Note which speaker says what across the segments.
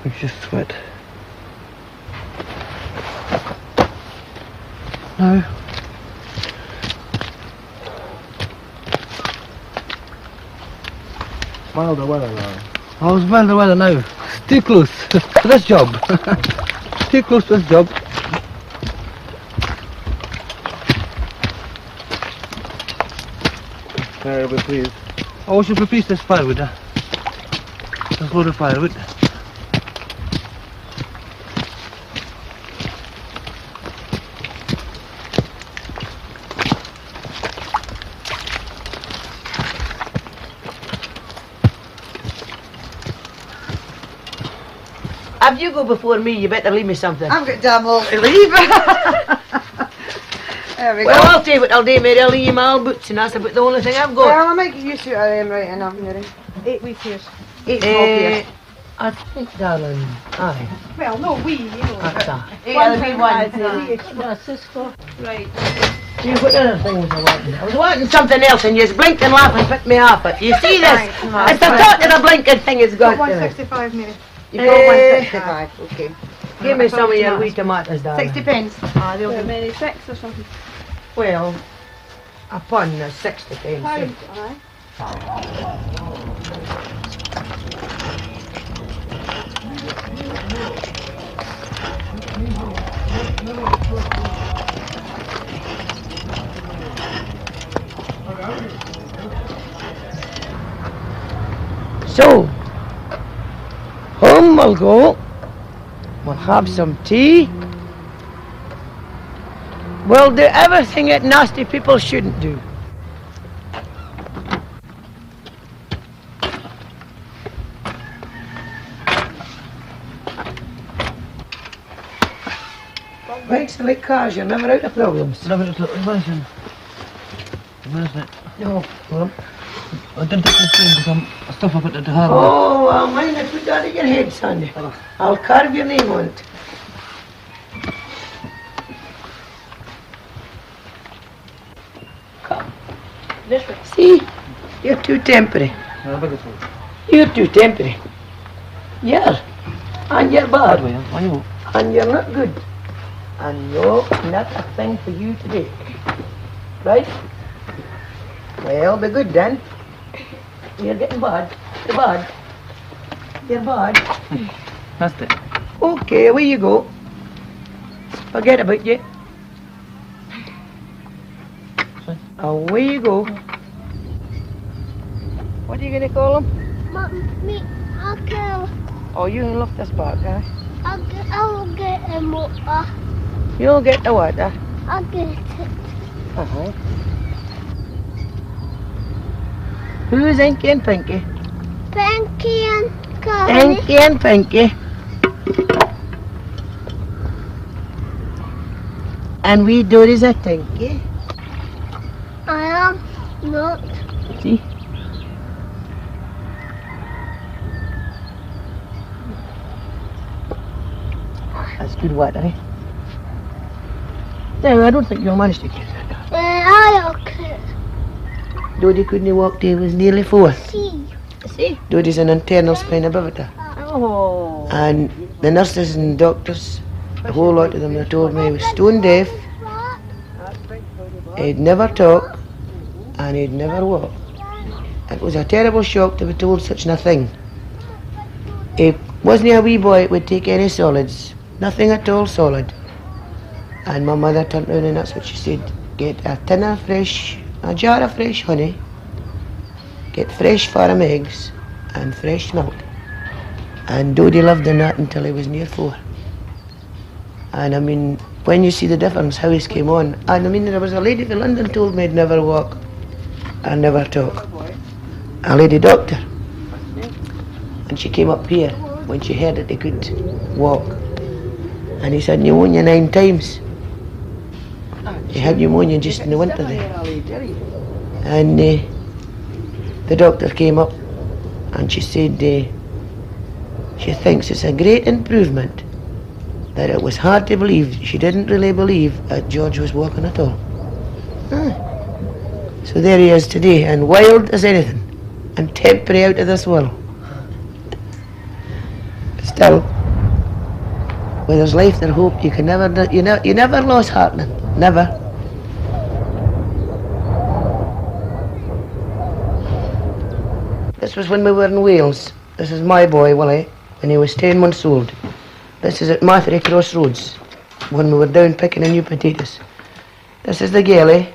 Speaker 1: It's just sweat. No.
Speaker 2: Milder weather now.
Speaker 1: I was well the weather now. Too close to this job. Too close to this job.
Speaker 2: Very be pleased.
Speaker 1: Oh, I should replace this firewood. This load of firewood.
Speaker 3: If you go before me, you better leave me something.
Speaker 4: I've got damn all to leave. There we
Speaker 3: Well,
Speaker 4: go.
Speaker 3: I'll tell you what I'll do, Mary. I'll leave you my old boots, and that's about the only thing I've got.
Speaker 4: Well, I'll make you used to them right enough, Mary. 8 wee pairs. 8 small pairs.
Speaker 3: I think, darling, aye.
Speaker 4: Well, no, wee, you know.
Speaker 3: That's that.
Speaker 4: One
Speaker 3: Wee
Speaker 4: one.
Speaker 3: What's this for?
Speaker 4: Right.
Speaker 3: See, what other thing was I wanting? I was wanting something else, and you just blinked and laughed and picked me off it. You see this?
Speaker 4: Thanks, Mum.
Speaker 3: It's the thought of the blinking thing has got
Speaker 4: Got
Speaker 3: to me.
Speaker 4: 165, Mary.
Speaker 3: You've got
Speaker 4: 165, okay.
Speaker 3: Give me some of your wee tomatoes, darling.
Speaker 4: 60 pence. Ah, they'll do. Mary, 6 or something.
Speaker 3: Well, a pun is 60 pence.
Speaker 4: Pound, aye.
Speaker 3: So, home we'll go. We'll have some tea. We'll do everything that nasty people shouldn't do. Bikes are like cars, you're never out of problems.
Speaker 1: Never took the medicine.
Speaker 3: No.
Speaker 1: Well, I didn't take this thing because I'm stuff up at the harbour.
Speaker 3: Oh, well, mind if you got it in your head, son. I'll carve your name on it. Come. This way. See? You're too temporary. You're too temporary. Yeah. And you're bad.
Speaker 1: I know.
Speaker 3: And you're not good. And no, not a thing for you to do. Right? Well, be good then. You're getting bad. You're bad. You're bad.
Speaker 1: That's it.
Speaker 3: Okay, away you go. Forget about you. Away you go. What are you gonna call him?
Speaker 5: Me, Uncle,
Speaker 3: Oh, you love this park, huh?
Speaker 5: I'll get a motor.
Speaker 3: You'll get the water.
Speaker 5: I'll get it.
Speaker 3: Uh-huh. Who's Inky and Pinky?
Speaker 5: Pinky and Connie.
Speaker 3: Inky and Pinky. And we Dodie's a Tinky.
Speaker 5: I am not.
Speaker 3: See? That's good water, eh? No, I don't think you'll manage to get that.
Speaker 5: I'll get
Speaker 3: Dodie couldn't walk till he was nearly 4.
Speaker 5: see.
Speaker 3: See? Dodie's an internal spina bifida.
Speaker 4: Oh.
Speaker 3: And the nurses and doctors, a whole lot of them, they told me he was stone deaf, he'd never talk, and he'd never walk. It was a terrible shock to be told such a thing. He wasn't a wee boy that would take any solids, nothing at all solid. And my mother turned round and that's what she said. Get a tin of fresh, a jar of fresh honey, get fresh farm eggs and fresh milk. And Dodie lived on that until he was near 4. And I mean, when you see the difference, how he came on. And I mean, there was a lady from London told me he'd never walk and never talk. A lady doctor. And she came up here when she heard that he could walk. And he said pneumonia 9 times. He had pneumonia just in the winter there. And the doctor came up and she said she thinks it's a great improvement, that it was hard to believe. She didn't really believe that George was walking at all. So there he is today, and wild as anything, and temporary out of this world. It's still, where there's life and hope, you never lose heart, man. Never. This was when we were in Wales. This is my boy, Willie, when he was 10 months old. This is at Matthery Crossroads, when we were down picking the new potatoes. This is the galley.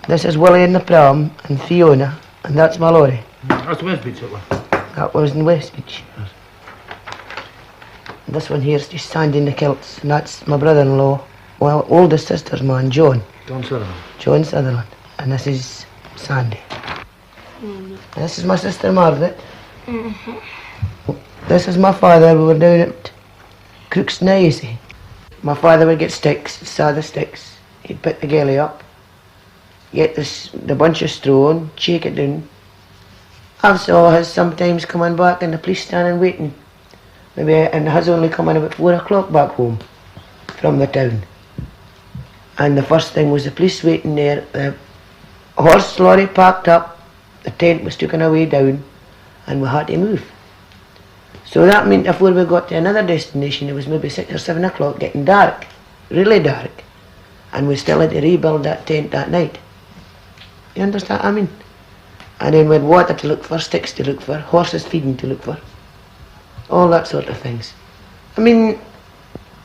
Speaker 3: This is Willie in the pram, and Fiona, and that's my lorry.
Speaker 1: That's West Beach, that one.
Speaker 3: That was in West Beach. This one here's just Sandy in the kilts, and that's my brother-in-law, well, oldest sister's man, John.
Speaker 1: John Sutherland.
Speaker 3: John Sutherland. And this is Sandy. This is my sister Margaret. This is my father. We were down at Crook's Nye, you see. My father would get sticks, saw the sticks. He'd put the galley up, get the bunch of straw and shake it down. I saw us sometimes coming back and the police standing waiting. Maybe, and has only come in about 4 o'clock back home from the town. And the first thing was the police waiting there. The horse lorry parked up, the tent was taken away down, and we had to move. So that meant before we got to another destination, it was maybe 6 or 7 o'clock, getting dark, really dark. And we still had to rebuild that tent that night. You understand what I mean? And then we had water to look for, sticks to look for, horses feeding to look for. All that sort of things. I mean,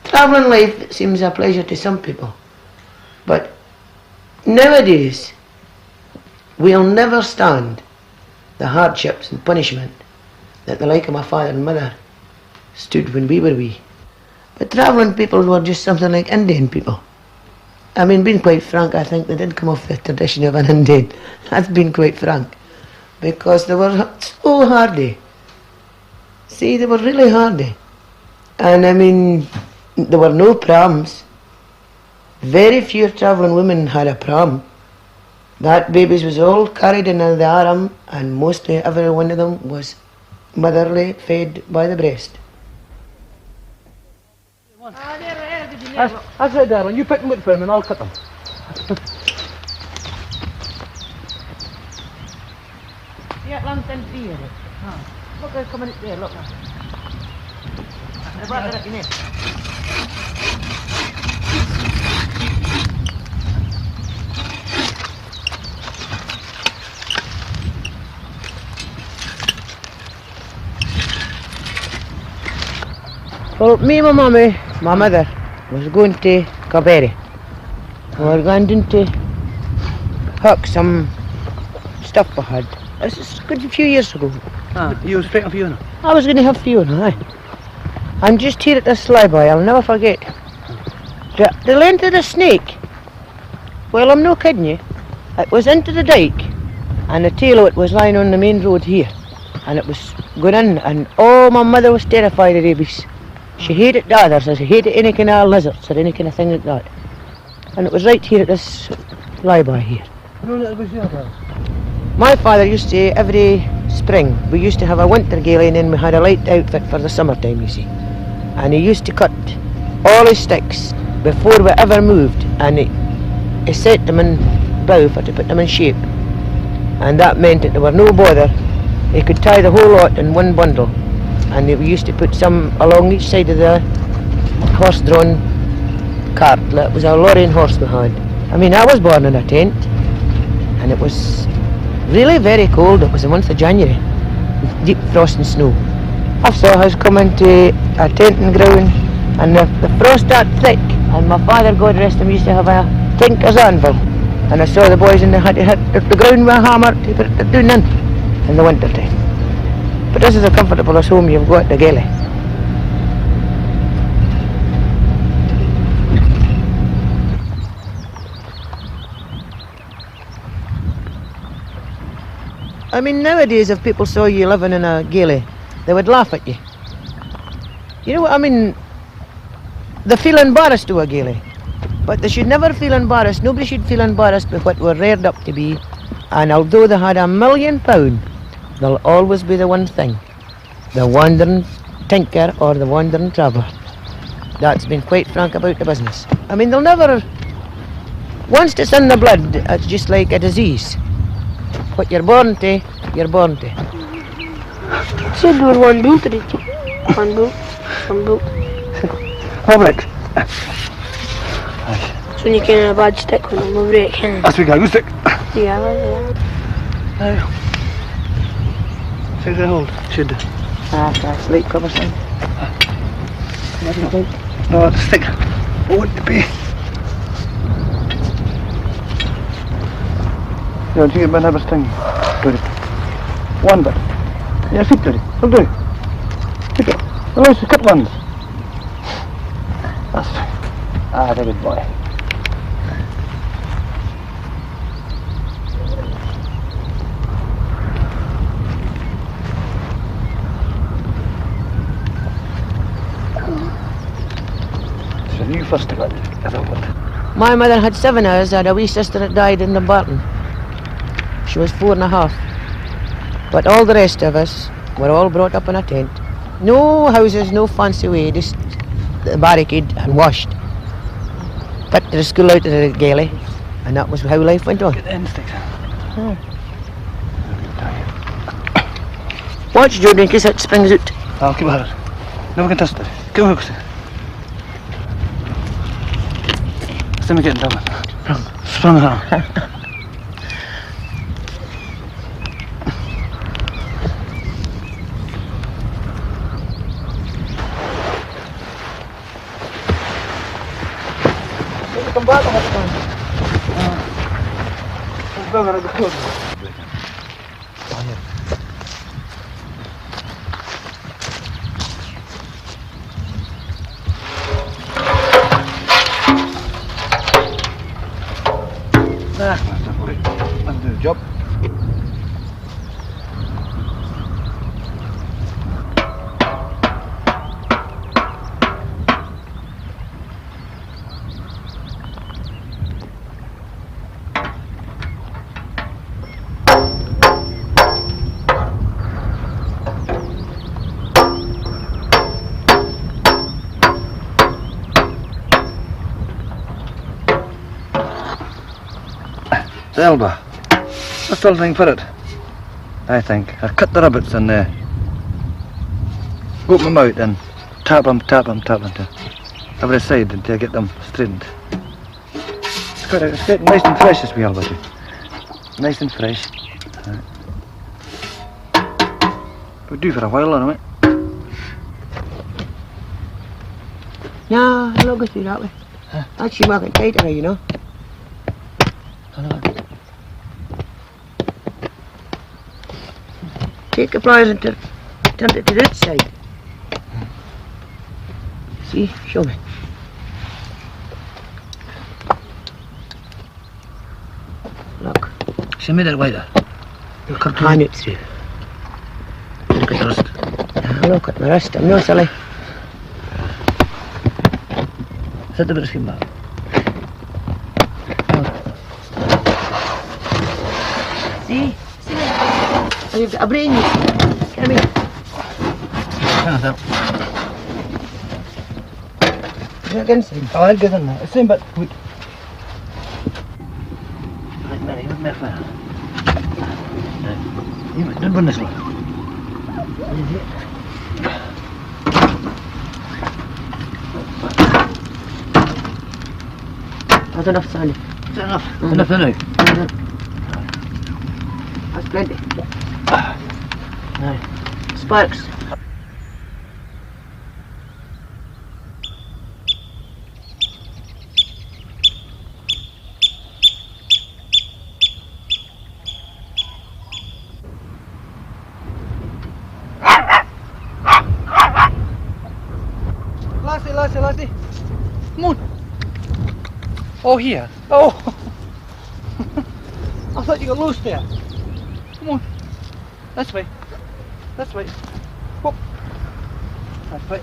Speaker 3: travelling life seems a pleasure to some people. But nowadays, we'll never stand the hardships and punishment that the like of my father and mother stood when we were wee. But travelling people were just something like Indian people. I mean, being quite frank, I think they did come off the tradition of an Indian. That's been quite frank. Because they were so hardy. See, they were really hardy. And I mean, there were no prams. Very few travelling women had a pram. That babies was all carried in the arm, and mostly every one of them was motherly, fed by the breast.
Speaker 1: That's it, darling. You pick them up for him and I'll cut them.
Speaker 3: Yeah, long time to be Look, they're coming up there, look now. They're brought it up in there. Well, me and my mummy, my mother, was going to Caberry. We were going down to hook some stuff we had. This is a good few years ago.
Speaker 1: You was picking Fiona?
Speaker 3: I was going to have Fiona, aye. I'm just here at this flyby, I'll never forget. The length of the snake, well, I'm no kidding you, it was into the dike, and the tail of it was lying on the main road here, and it was going in, and oh, my mother was terrified of rabies. She hated the others, she hated any kind of lizards or any kind of thing like that. And it was right here at this flyby here. My father used to, every spring, we used to have a winter galley and then we had a light outfit for the summertime, you see. And he used to cut all his sticks before we ever moved, and he set them in bow for to put them in shape. And that meant that there were no bother. He could tie the whole lot in one bundle. And we used to put some along each side of the horse-drawn cart. It was a lorry and horse we had. I mean, I was born in a tent, and it was really very cold. It was the month of January, with deep frost and snow. I saw us coming to a tenting ground, and the frost got thick, and my father, God rest him, used to have a tinker's anvil. And I saw the boys and they had to hit the ground with a hammer to put it down in the winter time. But this is the comfortablest home you've got, the galley. I mean, nowadays if people saw you living in a galley, they would laugh at you. You know what I mean? They feel embarrassed to a galley. But they should never feel embarrassed. Nobody should feel embarrassed by what we're reared up to be. And although they had £1 million, there'll always be the one thing. The wandering tinker or the wandering traveller. That's been quite frank about the business. I mean, they'll never... Once it's in the blood, it's just like a disease. What you're born to, you're born to.
Speaker 5: Said we're one, two, three.
Speaker 6: One boot. One boot.
Speaker 1: Public.
Speaker 6: So when you get in a bad stick when I'm over it, can
Speaker 1: That's we go. Good stick.
Speaker 6: yeah, yeah.
Speaker 1: No. 6 hold. Should.
Speaker 3: That's sleep cover thing.
Speaker 1: No, the stick. What would it be? Ja, jag tycker bara den här stängen. One bit. Yeah, sit there. I'll do it. Pick up. Let's cut ones. That's fine. Ah, that's a good boy. It's a new first one, I thought.
Speaker 3: My mother had 7 hours. I had a wee sister that died in the Barton. She was 4.5. But all the rest of us were all brought up in a tent. No houses, no fancy way, just the barricade and washed. Put the school out of the galley, and that was how life went on.
Speaker 1: Get the end sticks out.
Speaker 3: Watch, Jordan, in case it springs out.
Speaker 1: I'll keep it. No one can touch it. Go hook. Let me get down. Sprung around.
Speaker 3: Come back on that one.
Speaker 1: Go around the club. That'll do the job. The elbow. That's the thing for it, I think. I cut the rabbits in there. Go up my mouth and tap them to every side until I get them straightened. It's getting nice and fresh this wee elbow too. Nice and fresh. Right. It'll do for a while, anyway.
Speaker 3: Yeah, I'll go through that way. Actually, mark it tighter, you know. Take the pliers and turn it to that side. See? Show me. Look.
Speaker 1: She made it wider. You'll cut
Speaker 3: Hand it through.
Speaker 1: Look at the wrist.
Speaker 3: Look at my wrist. I'm no silly.
Speaker 1: Set the bit of skin back.
Speaker 3: See? See? And you've got a brain. Come here.
Speaker 1: Hang on,
Speaker 3: Is that against him?
Speaker 1: I'll get in there. Same but wood. Right, Mary, you want me fire? No. You don't burn this one.
Speaker 3: That's enough, Sandy.
Speaker 1: Is that enough? Mm-hmm. Enough now?
Speaker 3: That's plenty. Right. Sparks.
Speaker 1: Lassie. Come on. Oh, here. Oh. I thought you got lost there. Come on. This way. This way. Whoop. This way.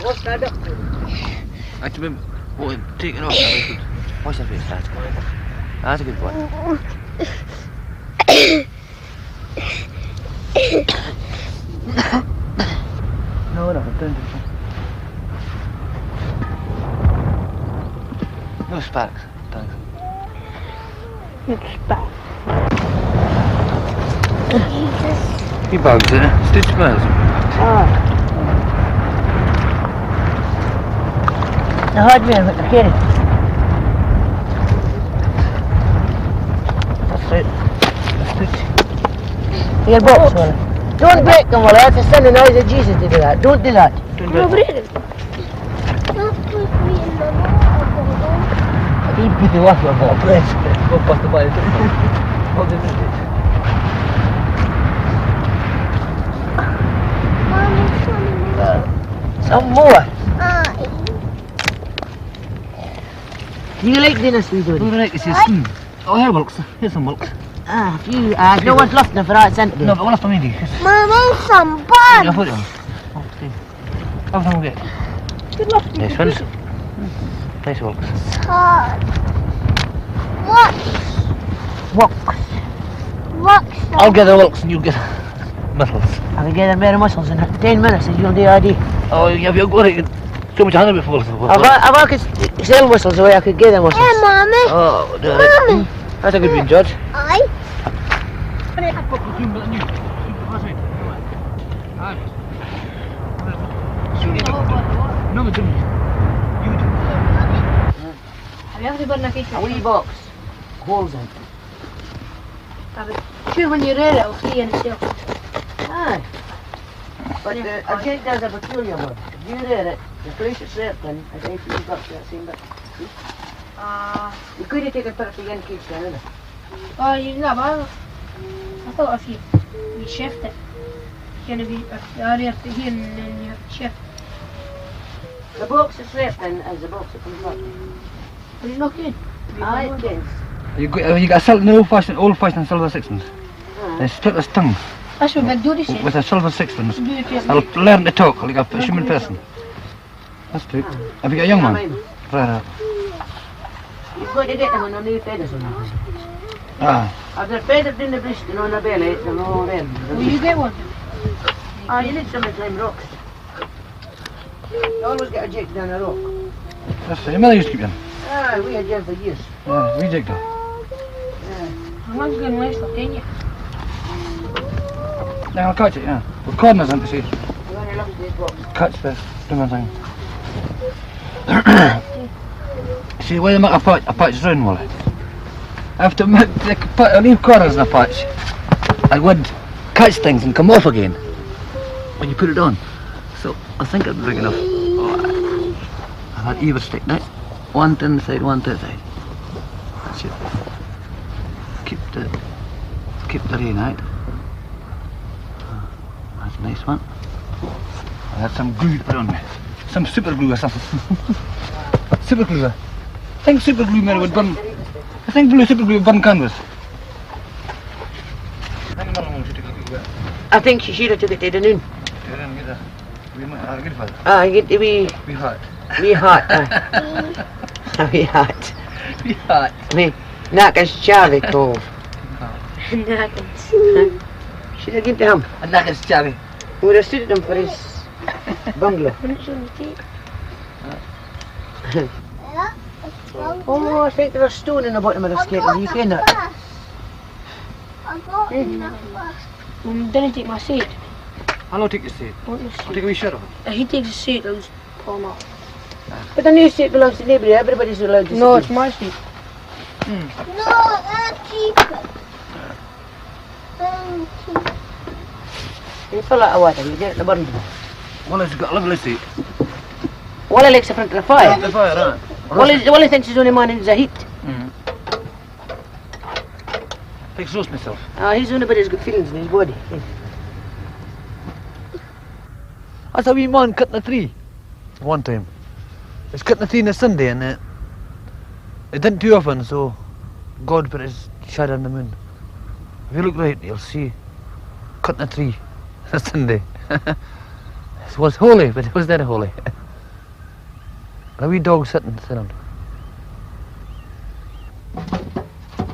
Speaker 3: What's that up?
Speaker 1: Actually, we'll take it off. What's that face? That's a good boy. No, don't. No sparks, thanks.
Speaker 6: It's bad.
Speaker 5: Jesus.
Speaker 1: He bugs it. Stitch smells.
Speaker 3: Ah. The hard man with the kid. That's it. Your box, Wally. Don't break them, Wally. That's the son and noise of Jesus to do that. Don't do that.
Speaker 6: Come over here.
Speaker 5: Don't put me in the water.
Speaker 3: He beat the water ball, please.
Speaker 1: Go past the body. Hold it.
Speaker 5: Mommy, some
Speaker 3: Some more.
Speaker 5: eye.
Speaker 3: Do you like dinner, sweet Dodie?
Speaker 1: Look at this. Oh, here milks. Here's some milks.
Speaker 3: Ah, few. No one's lost enough for that cent.
Speaker 1: No, but what else do I need?
Speaker 5: Mommy, some
Speaker 1: I'll
Speaker 5: buns.
Speaker 1: put it on. Have some get.
Speaker 6: Good luck.
Speaker 1: Nice ones. Nice milks.
Speaker 5: Hard. What?
Speaker 3: Walks.
Speaker 5: What's
Speaker 1: I'll get the milks and you get muscles.
Speaker 3: I can get them better muscles in 10 minutes and you'll do ID.
Speaker 1: Oh, you have your good. Too much hungry before.
Speaker 3: I could sell whistles away, I could get them whistles.
Speaker 5: Hey, Mommy.
Speaker 1: Oh, no.
Speaker 5: Mommy.
Speaker 1: That's a good one, George.
Speaker 5: I.
Speaker 1: No, but
Speaker 6: Have you ever done a fish?
Speaker 3: A wee box. Holes in.
Speaker 6: Sure, when you're ready, I'll see you in the cell.
Speaker 3: Aye. But I think there's a peculiar one. If you read it, the place it's slept in, I think you've got that same bit. You could have taken put it again, cage down, isn't it?
Speaker 6: Oh, you know, but I thought if you shift it, it's going to be area to here and then you have to shift.
Speaker 3: The box it's slept in is the box that comes up.
Speaker 6: But it's not good.
Speaker 3: Aye, it is.
Speaker 1: you got an old-fashioned silver sixpence. They split his tongue
Speaker 6: That's what Big Dodie said.
Speaker 1: with a silver sixpence.
Speaker 6: Do it yourself.
Speaker 1: I'll learn to talk like a human person. That's true. Have you got a young one? Right.
Speaker 3: You've got to get them on the new feathers on them.
Speaker 1: Ah.
Speaker 3: If they're feathered in the breast and on the belly, they're all in.
Speaker 6: Will you get one?
Speaker 3: Ah, you need some of them rocks. You always get a jig down a rock.
Speaker 1: That's your mother used to keep them.
Speaker 3: Ah, we had them for years.
Speaker 1: Yeah, we jigged her.
Speaker 6: I'm not going to waste of 10 years.
Speaker 1: Yeah, I'll catch it, yeah. With corners on to see.
Speaker 3: You want to look at this box.
Speaker 1: Catch this. Do my thing. See, why they make a patch round, Wally? I have to leave corners in a patch. I would catch things and come off again when you put it on. So I think it's big enough. Oh, I've had either stick now. One to the side, one to the side. That's it. Keep the rain out. That's a nice one. I had some glue to put on me. Some super glue or something. Super glue. I think super glue man would burn. I think super glue would burn canvas.
Speaker 3: I think she should have took it to the noon. Ah, get to be
Speaker 1: hot.
Speaker 3: wee hot. A wee hot.
Speaker 1: Be hot.
Speaker 3: Me, Knacker's Charlie Cove.
Speaker 6: Knackens.
Speaker 3: Should have given to him.
Speaker 1: And that is Charlie.
Speaker 3: We would have suited him for his bungalow. Oh, I think there's a stone in the bottom of the skate. You find that?
Speaker 5: I got in the bus.
Speaker 6: Didn't take my seat.
Speaker 1: I'll take your seat.
Speaker 6: Want the
Speaker 1: I'll
Speaker 6: seat?
Speaker 1: take a wee shot of it.
Speaker 6: If he takes a seat, I'll just pull him out.
Speaker 3: But the new seat belongs to neighbour. Everybody's allowed to
Speaker 6: No,
Speaker 3: sit.
Speaker 6: it's my seat.
Speaker 5: No, that's cheaper. Thank you.
Speaker 3: You fill out of water, you get it in the bottom.
Speaker 1: Well, it's got a lovely seat.
Speaker 3: Wally likes the front of the fire.
Speaker 1: The fire, right?
Speaker 3: Wally thinks he's only man in the heat.
Speaker 1: Takes roast myself.
Speaker 3: He's only about his good feelings in his body.
Speaker 1: I saw a wee man cutting a tree. One time. He was cutting a tree on a Sunday and it didn't too often, so God put his shadow on the moon. If you look right, you'll see cutting a tree on a Sunday. It was holy, but it was not holy. A wee dog sitting on.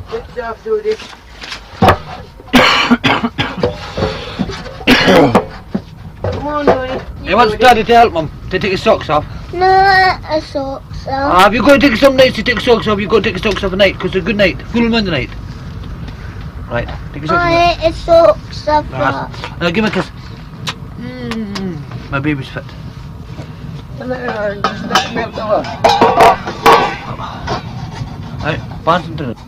Speaker 3: Good job, Dodie. Come on, Dodie.
Speaker 1: He wants Daddy to help him to take his socks off.
Speaker 5: No, a socks off.
Speaker 1: If you're going to take some nights to take socks off, you've got to take socks off at night, because it's a good night, full moon night. Right, take a socks.
Speaker 5: I hate socks. I've got.
Speaker 1: Now give me a kiss. My baby's fit. Right, pants and it.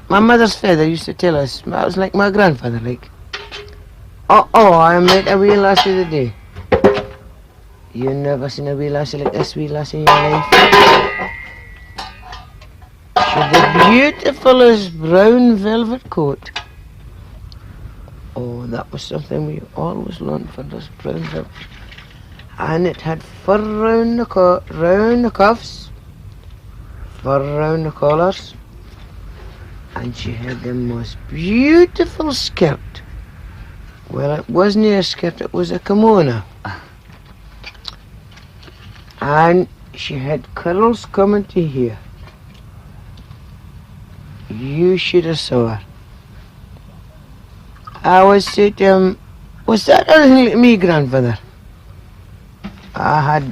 Speaker 3: My mother's father used to tell us, I was like my grandfather, like, I met a wee lassie today. You never seen a wee lassie like this wee lassie in your life. She had the beautifulest brown velvet coat. Oh, that was something we always learned for this brown velvet. And it had fur round the cuffs, fur round the collars, and she had the most beautiful skirt. Well, it wasn't a skirt, it was a kimono. And she had curls coming to here. You should have saw her. I was saying to him, was that anything like me, grandfather? I had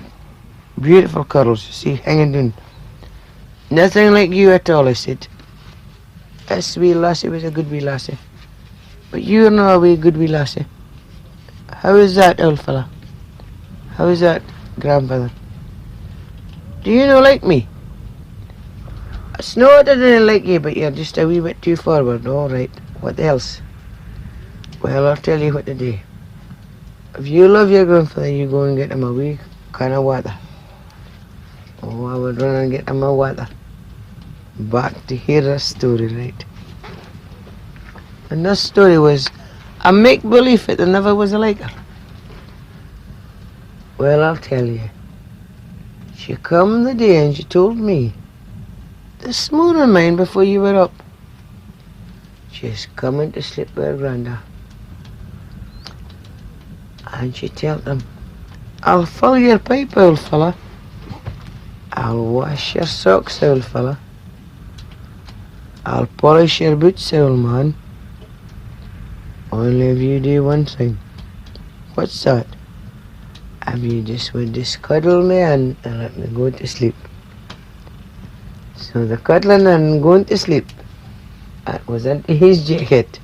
Speaker 3: beautiful curls, you see, hanging down. Nothing like you at all, I said. This wee lassie was a good wee lassie. But you're not a wee good wee lassie. How is that, old fella? How is that, grandfather? Do you not like me? It's not that I didn't like you, but you're just a wee bit too forward. All right, what else? Well, I'll tell you what to do. If you love your grandfather, you go and get him a wee can of water. Oh, I would run and get him a water. Back to hear a story, right? And this story was a make-believe it, there never was a like her. Well, I'll tell you. She come the day and she told me, this morning, mine, before you were up, she's coming to sleep with her granda. And she tell them, I'll fill your pipe, old fella. I'll wash your socks, old fella. I'll polish your boots, old man. Only if you do one thing. What's that? If you just would just cuddle me and let me go to sleep. So the cuddling and going to sleep, that was into his jacket.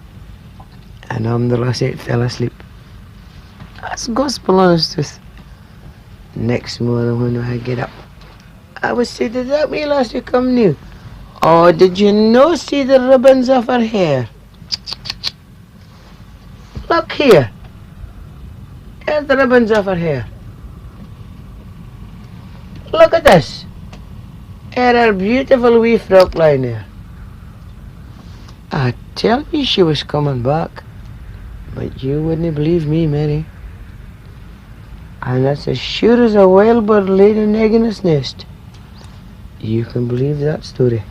Speaker 3: And I'm the last that fell asleep. That's gospel honest truth. Next morning when I get up, I would say, did that wee lassie come new? Oh, did you no see the ribbons of her hair? Look here. There's the ribbons of her hair. Look at this. And her beautiful wee frock line there. I tell you she was coming back. But you wouldn't believe me, Mary. And that's as sure as a wild bird laid an egg in its nest. You can believe that story.